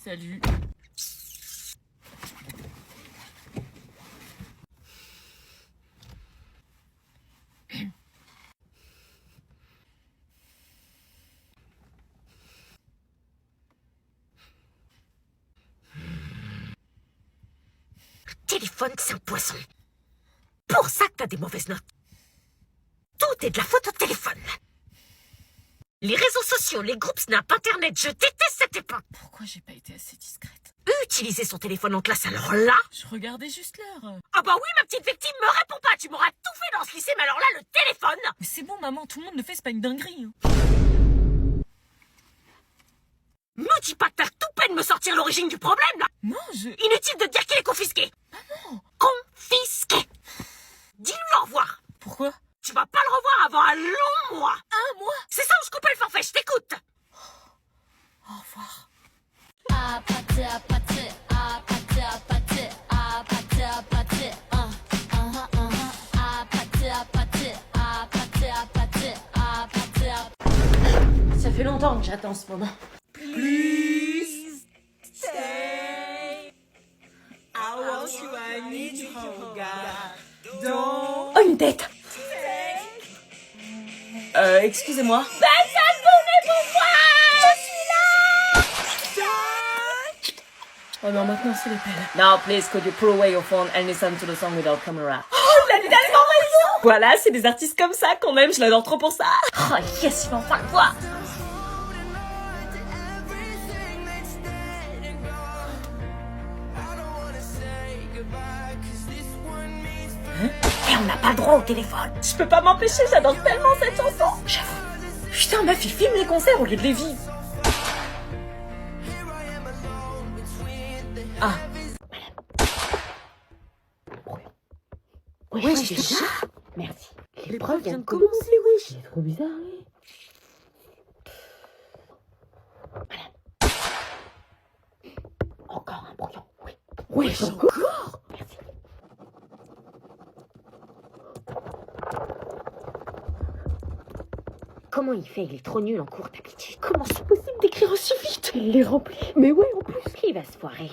Salut. Téléphone, c'est un poisson. Pour ça que t'as des mauvaises notes. Tout est de la faute au téléphone. Les réseaux sociaux, les groupes Snap, Internet, je déteste cette époque. Pourquoi j'ai pas été assez discrète? Utiliser son téléphone en classe, alors là... Je regardais juste l'heure. Ah bah oui, ma petite victime, me réponds pas. Tu m'auras tout fait dans ce lycée, mais alors là, le téléphone... Mais c'est bon, maman, tout le monde le fait, c'est pas une dinguerie. Me dis pas que t'as tout peine de me sortir l'origine du problème, là. Non, Inutile de dire qu'il est confisqué. Maman. Confisqué. Dis-lui au revoir. Pourquoi? Tu vas pas le revoir avant un long mois. Un mois? C'est ça où je coupais le forfait, je t'écoute. Au revoir. Ça fait longtemps que j'attends ce moment. Please stay. I want you, I need you, oh God. Don't Oh, une tête. Excusez-moi. Oh non, maintenant c'est les pelles. Now please, could you pull away your phone and listen to the song without camera? Oh, il a tellement raison. Voilà, c'est des artistes comme ça qu'on aime, je l'adore trop pour ça. Oh yes, il va enfin le voir. Et on n'a pas le droit au téléphone. Je peux pas m'empêcher, j'adore tellement cette chanson. J'avoue. Putain, meuf, il filme les concerts au lieu de les vivre. Ah. Ouais, je déjà. Merci. L'épreuve vient de commencer, wesh. C'est trop bizarre, oui. Encore un brouillon, oui. Oui, encore. Merci. Comment il fait? Il est trop nul en cours, ta pitié. Comment c'est possible d'écrire aussi vite? Il les remplit. Mais ouais, en plus. Qui va se foirer?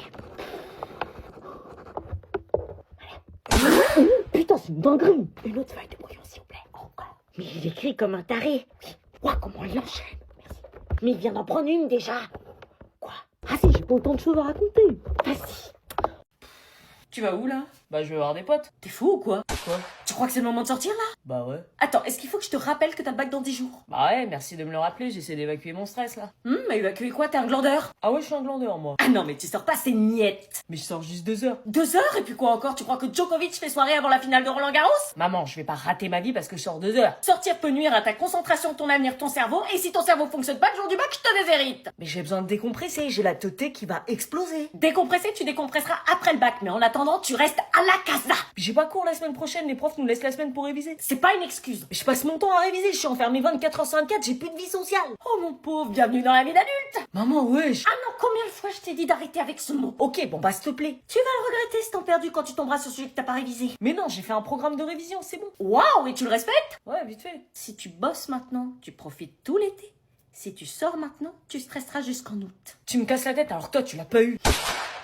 Putain, c'est une dinguerie. Une autre feuille de brouillon, s'il vous plaît. Encore. Mais il écrit comme un taré. Oui. Ouah, comment il enchaîne. Merci. Mais il vient d'en prendre une déjà. Quoi? Ah si, j'ai pas autant de choses à raconter. Vas-y. Tu vas où, là? Bah, je vais voir des potes. T'es fou ou quoi? Quoi? Tu crois que c'est le moment de sortir, là? Bah ouais. Attends, est-ce qu'il faut que je te rappelle que t'as le bac dans 10 jours? Bah ouais, merci de me le rappeler, j'essaie d'évacuer mon stress, là. Mais évacuer quoi? T'es un glandeur? Ah ouais, je suis un glandeur, moi. Ah non, mais tu sors pas, c'est niette. Mais je sors juste 2 heures. 2 heures? Et puis quoi encore? Tu crois que Djokovic fait soirée avant la finale de Roland Garros? Maman, je vais pas rater ma vie parce que je sors 2 heures. Sortir peut nuire à ta concentration, ton avenir, ton cerveau, et si ton cerveau fonctionne pas le jour du bac, je te déshérite. Mais j'ai besoin de décompresser, j'ai la teuté qui va exploser. Décompresser, tu décompresseras après le bac, mais en attendant, tu restes à la casa. Puis j'ai pas cours la semaine prochaine, les profs nous laissent la semaine pour réviser. C'est pas une excuse. Je passe mon temps à réviser, je suis enfermée 24h sur 24, j'ai plus de vie sociale. Oh mon pauvre, bienvenue dans la vie d'adulte. Maman, wesh. Ah non, combien de fois je t'ai dit d'arrêter avec ce mot? Ok, bon bah s'il te plaît. Tu vas le regretter ce temps perdu quand tu tomberas sur celui que t'as pas révisé. Mais non, j'ai fait un programme de révision, c'est bon. Waouh, et tu le respectes? Ouais, vite fait. Si tu bosses maintenant, tu profites tout l'été. Si tu sors maintenant, tu stresseras jusqu'en août. Tu me casses la tête alors que toi tu l'as pas eu.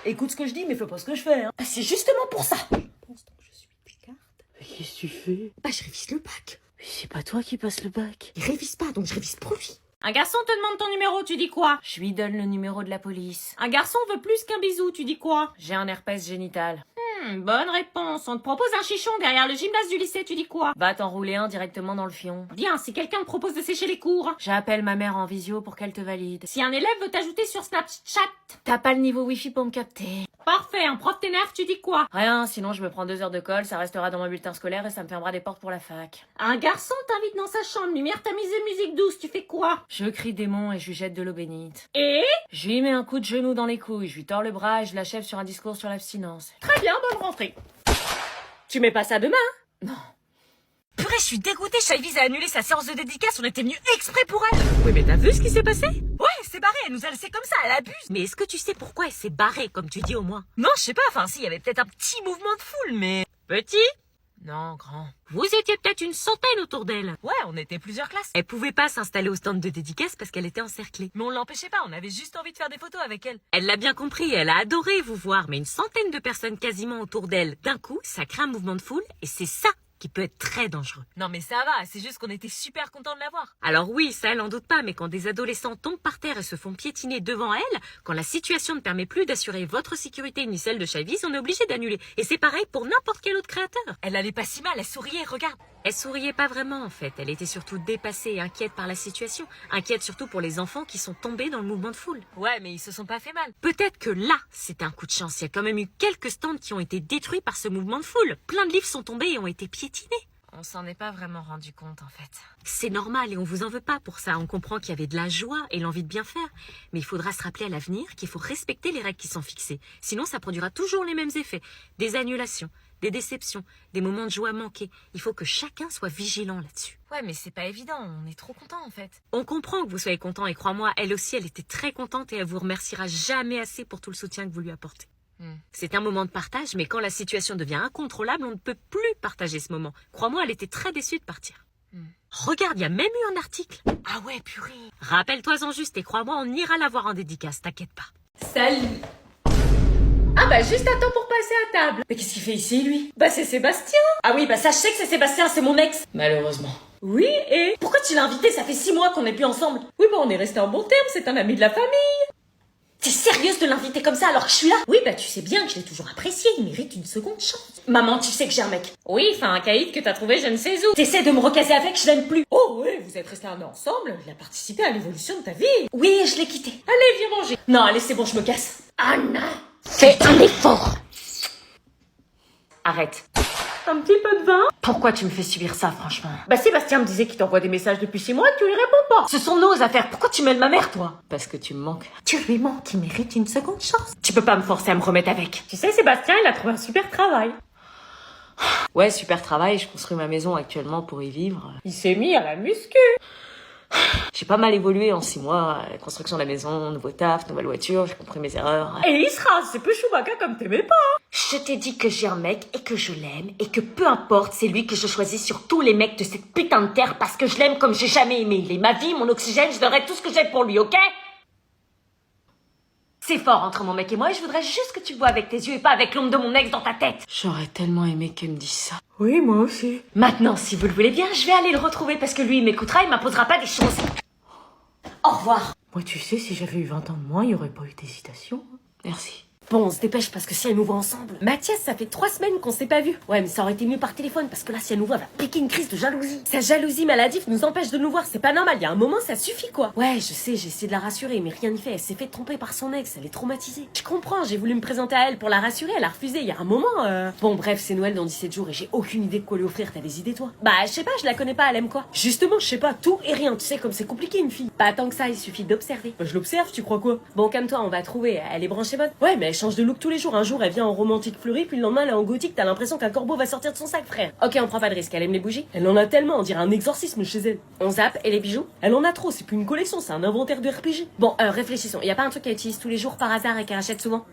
Écoute ce que je dis, mais fais pas ce que je fais, hein. C'est justement pour ça. Je pense donc que je suis picarde. Qu'est-ce que tu fais? Bah, je révise le bac. Mais c'est pas toi qui passe le bac. Il révise pas, donc je révise pour lui. Un garçon te demande ton numéro, tu dis quoi? Je lui donne le numéro de la police. Un garçon veut plus qu'un bisou, tu dis quoi? J'ai un herpès génital. Bonne réponse. On te propose un chichon derrière le gymnase du lycée, tu dis quoi? Va t'enrouler un directement dans le fion. Bien, si quelqu'un te propose de sécher les cours. J'appelle ma mère en visio pour qu'elle te valide. Si un élève veut t'ajouter sur Snapchat. T'as pas le niveau wifi pour me capter. Parfait, un prof t'énerve, tu dis quoi? Rien, sinon je me prends 2 heures de colle, ça restera dans mon bulletin scolaire et ça me fermera des portes pour la fac. Un garçon t'invite dans sa chambre, lumière tamisée, musique douce, tu fais quoi? Je crie démon et je lui jette de l'eau bénite. Et? Je lui mets un coup de genou dans les couilles, je lui tords le bras et je l'achève sur un discours sur l'abstinence. Très bien, bonne rentrée. Tu mets pas ça demain? Non. Purée, je suis dégoûtée, Shaïviz a annulé sa séance de dédicace, on était venu exprès pour elle. Oui, mais t'as vu ce qui s'est passé? Ouais, elle s'est barrée, elle nous a laissé comme ça, elle abuse. Mais est-ce que tu sais pourquoi elle s'est barrée, comme tu dis au moins? Non, je sais pas, enfin si, il y avait peut-être un petit mouvement de foule, mais... Petit? Non, grand. Vous étiez peut-être une centaine autour d'elle. Ouais, on était plusieurs classes. Elle pouvait pas s'installer au stand de dédicace parce qu'elle était encerclée. Mais on l'empêchait pas, on avait juste envie de faire des photos avec elle. Elle l'a bien compris, elle a adoré vous voir, mais une centaine de personnes quasiment autour d'elle, d'un coup, ça crée un mouvement de foule et c'est ça qui peut être très dangereux. Non mais ça va, c'est juste qu'on était super contents de la voir. Alors oui, ça elle en doute pas, mais quand des adolescents tombent par terre et se font piétiner devant elle, quand la situation ne permet plus d'assurer votre sécurité ni celle de Chavis, on est obligé d'annuler. Et c'est pareil pour n'importe quel autre créateur. Elle allait pas si mal, elle souriait, regarde. Elle souriait pas vraiment en fait, elle était surtout dépassée et inquiète par la situation. Inquiète surtout pour les enfants qui sont tombés dans le mouvement de foule. Ouais, mais ils se sont pas fait mal. Peut-être que là, c'était un coup de chance. Il y a quand même eu quelques stands qui ont été détruits par ce mouvement de foule. Plein de livres sont tombés et ont été piétinés. On s'en est pas vraiment rendu compte en fait. C'est normal et on vous en veut pas pour ça. On comprend qu'il y avait de la joie et l'envie de bien faire. Mais il faudra se rappeler à l'avenir qu'il faut respecter les règles qui sont fixées. Sinon, ça produira toujours les mêmes effets. Des annulations, des déceptions, des moments de joie manqués. Il faut que chacun soit vigilant là-dessus. Ouais, mais c'est pas évident, on est trop contents en fait. On comprend que vous soyez content et crois-moi, elle aussi, elle était très contente et elle vous remerciera jamais assez pour tout le soutien que vous lui apportez. C'est un moment de partage, mais quand la situation devient incontrôlable, on ne peut plus partager ce moment. Crois-moi, elle était très déçue de partir. Regarde, il y a même eu un article. Ah ouais, purée. Rappelle-toi-en juste et crois-moi, on ira la voir en dédicace, t'inquiète pas. Salut. Ah bah juste à temps pour passer à table. Mais qu'est-ce qu'il fait ici lui? Bah c'est Sébastien. Ah oui, bah ça je sais que c'est Sébastien, c'est mon ex. Malheureusement. Oui, et pourquoi tu l'as invité? Ça fait 6 mois qu'on n'est plus ensemble. Oui, bah on est resté en bon terme, c'est un ami de la famille. T'es sérieuse de l'inviter comme ça alors que je suis là? Oui, bah tu sais bien que je l'ai toujours apprécié, il mérite une seconde chance. Maman, tu sais que j'ai un mec. Oui, enfin un caïd que t'as trouvé je ne sais où. T'essaies de me recaser avec, je l'aime plus. Oh oui, vous êtes restés un an ensemble, il a participé à l'évolution de ta vie. Oui, je l'ai quitté. Allez, viens manger. Non, allez, c'est bon, je me casse. Ah non. Fais un effort. Arrête. Un petit peu de vin? Pourquoi tu me fais subir ça, franchement? Bah Sébastien me disait qu'il t'envoie des messages depuis 6 mois et que tu lui réponds pas. Ce sont nos affaires, pourquoi tu mêles ma mère, toi? Parce que tu me manques. Tu lui manques, il mérite une seconde chance. Tu peux pas me forcer à me remettre avec. Tu sais, Sébastien, il a trouvé un super travail. Ouais, super travail, je construis ma maison actuellement pour y vivre. Il s'est mis à la muscu. J'ai pas mal évolué en 6 mois. La construction de la maison, nouveau taf, nouvelle voiture, j'ai compris mes erreurs. Et il sera, c'est peu Chewbacca comme t'aimais pas. Je t'ai dit que j'ai un mec et que je l'aime et que peu importe, c'est lui que je choisis sur tous les mecs de cette putain de terre parce que je l'aime comme j'ai jamais aimé. Il est ma vie, mon oxygène, je donnerai tout ce que j'ai pour lui, ok? C'est fort entre mon mec et moi et je voudrais juste que tu le vois avec tes yeux et pas avec l'ombre de mon ex dans ta tête. J'aurais tellement aimé qu'elle me dise ça. Oui, moi aussi. Maintenant, si vous le voulez bien, je vais aller le retrouver parce que lui, il m'écoutera, il m'imposera pas des choses. Au revoir. Moi, tu sais, si j'avais eu 20 ans de moins, il n'y aurait pas eu d'hésitation. Merci. Bon, on se dépêche parce que si elle nous voit ensemble... Mathias, ça fait 3 semaines qu'on s'est pas vus. Ouais, mais ça aurait été mieux par téléphone parce que là, si elle nous voit, elle va piquer une crise de jalousie. Sa jalousie maladive nous empêche de nous voir, c'est pas normal. Il y a un moment, ça suffit, quoi. Ouais, je sais, j'ai essayé de la rassurer, mais rien n'y fait. Elle s'est fait tromper par son ex, elle est traumatisée. Je comprends, j'ai voulu me présenter à elle pour la rassurer, elle a refusé. Il y a un moment, Bon, bref, c'est Noël dans 17 jours et j'ai aucune idée de quoi lui offrir. T'as des idées, toi? Bah, je sais pas, je la connais pas, elle aime quoi? Justement, je sais pas, tout et rien. Tu sais, comme c'est compliqué, une fille. Pas tant que ça, il suffit d'observer. Bah, je l'observe, tu crois quoi? Bon, calme-toi, on va trouver. Elle est branchée bonne. Ouais, mais elle change de look tous les jours. Un jour, elle vient en romantique fleuri, puis le lendemain, elle est en gothique. T'as l'impression qu'un corbeau va sortir de son sac, frère. Ok, on prend pas de risque. Elle aime les bougies. Elle en a tellement, on dirait un exorcisme chez elle. On zappe, et les bijoux? Elle en a trop, c'est plus une collection, c'est un inventaire de RPG. Bon, réfléchissons. Y a pas un truc qu'elle utilise tous les jours par hasard et qu'elle achète souvent?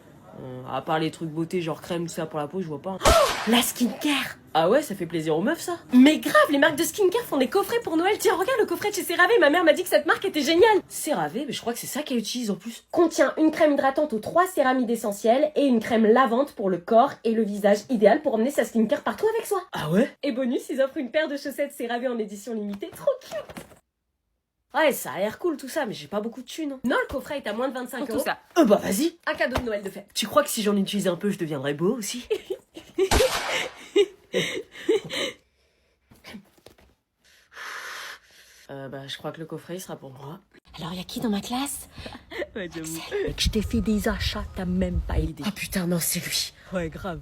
À part les trucs beauté, genre crème, tout ça pour la peau, je vois pas. Oh, la skincare! Ah ouais, ça fait plaisir aux meufs, ça. Mais grave, les marques de skincare font des coffrets pour Noël. Tiens, regarde le coffret de chez CeraVe. Ma mère m'a dit que cette marque était géniale. CeraVe, mais je crois que c'est ça qu'elle utilise en plus. Contient une crème hydratante aux 3 céramides essentielles et une crème lavante pour le corps et le visage, idéal pour emmener sa skincare partout avec soi. Ah ouais? Et bonus, ils offrent une paire de chaussettes CeraVe en édition limitée. Trop cute! Ouais, ça a l'air cool tout ça, mais j'ai pas beaucoup de thunes. Non, le coffret est à moins de 25 Pour €. tout ça. Bah vas-y, un cadeau de Noël de fête. Tu crois que si j'en utilise un peu, je deviendrais beau aussi? Bah je crois que le coffret il sera pour moi. Alors, y a qui dans ma classe? Ouais, j'avoue. Mec, je t'ai fait des achats, t'as même pas idée. Ah putain, non, c'est lui. Ouais, grave.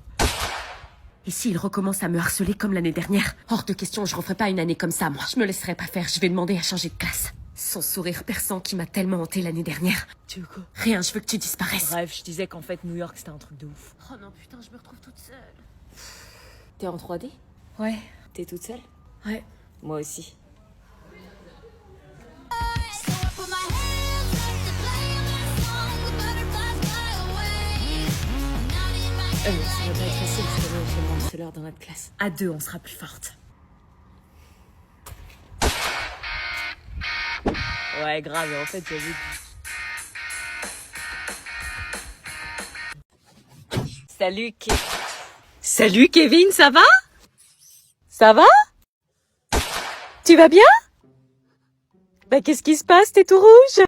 Et s'il recommence à me harceler comme l'année dernière? Hors de question, je referai pas une année comme ça, moi. Je me laisserai pas faire, je vais demander à changer de classe. Son sourire perçant qui m'a tellement hanté l'année dernière. Tu veux quoi? Rien, je veux que tu disparaisses. Bref, je disais qu'en fait, New York, c'était un truc de ouf. Oh non, putain, je me retrouve toute seule. T'es en 3D? Ouais. T'es toute seule? Ouais. Moi aussi. Ça va pas être facile, c'est l'heure dans notre classe. À deux, on sera plus forte. Ouais, grave, en fait, j'ai vu. Salut Kevin, ça va? Ça va? Tu vas bien? Bah qu'est-ce qui se passe, t'es tout rouge?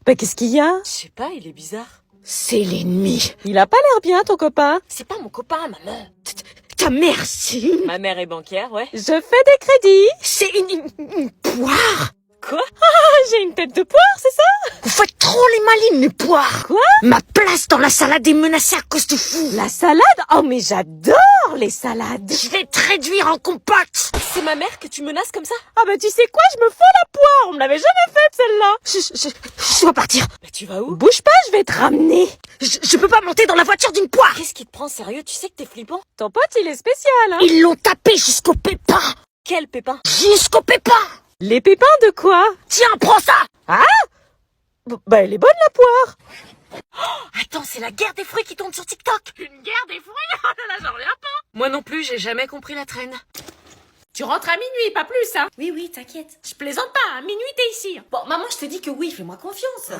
Bah qu'est-ce qu'il y a? Je sais pas, il est bizarre. C'est l'ennemi. Il a pas l'air bien ton copain. C'est pas mon copain, maman. Ta mère, c'est... Ma mère est banquière, ouais. Je fais des crédits. C'est une poire. Quoi? J'ai une tête de poire, c'est ça? Vous faites trop les malines, les poires. Quoi? Ma place dans la salade est menacée à cause de vous. La salade? Oh mais j'adore les salades. Je vais te réduire en compote. C'est ma mère que tu menaces comme ça? Ah bah tu sais quoi, je me fous la poire. On me l'avait jamais faite celle-là. Je dois partir. Mais tu vas où? Bouge pas, je vais te ramener. Je peux pas monter dans la voiture d'une poire. Qu'est-ce qui te prend sérieux? Tu sais que t'es flippant? Ton pote, il est spécial, hein? Ils l'ont tapé jusqu'au pépin. Quel pépin? Jusqu'au pépin. Les pépins de quoi? Tiens, prends ça. Bah elle est bonne la poire. Attends, c'est la guerre des fruits qui tourne sur TikTok. Une guerre des fruits? Oh là là, j'en reviens pas. Moi non plus, j'ai jamais compris la traîne. Tu rentres à minuit, pas plus, hein? Oui, oui, t'inquiète. Je plaisante pas, à minuit t'es ici. Bon, maman, je te dis que oui, fais-moi confiance.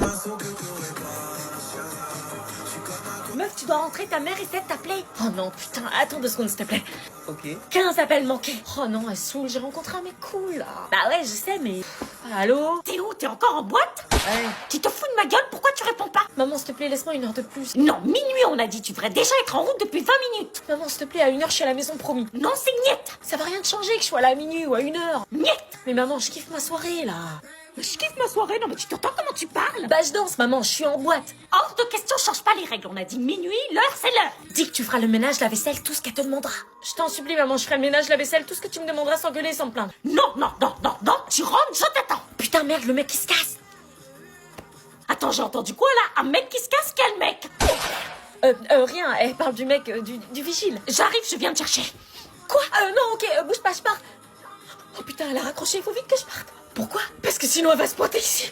Meuf, tu dois rentrer, ta mère essaie de t'appeler. Oh non, putain, attends 2 secondes, s'il te plaît. Ok. 15 appels manqués. Oh non, elle saoule, j'ai rencontré un mec cool, là. Bah ouais, je sais, mais... Allô? T'es où? T'es encore en boîte? Ouais. Tu te fous de ma gueule? Pourquoi tu réponds pas? Maman, s'il te plaît, laisse-moi 1 heure de plus. Non, minuit on a dit, tu devrais déjà être en route depuis 20 minutes. Maman, s'il te plaît, à 1 heure, je suis à la maison, promis. Non, c'est niette. Ça va rien de changer que je sois là à minuit ou à 1 heure. Niette. Mais maman, je kiffe ma soirée, là. Je kiffe ma soirée, non mais tu t'entends comment tu parles? Bah, je danse, maman, je suis en boîte. Hors de question, change pas les règles. On a dit minuit, l'heure c'est l'heure. Dis que tu feras le ménage, la vaisselle, tout ce qu'elle te demandera. Je t'en supplie, maman, je ferai le ménage, la vaisselle, tout ce que tu me demanderas sans gueuler, sans me plaindre. Non, non, non, non, non, tu rentres, je t'attends. Putain, merde, le mec qui se casse. Attends, j'ai entendu quoi là? Un mec qui se casse? Quel mec? Rien, elle parle du mec, du vigile. J'arrive, je viens te chercher. Quoi? Non, ok, bouge pas, je pars. Oh putain, elle a raccroché, il faut vite que je parte. Pourquoi? Parce que sinon elle va se pointer ici.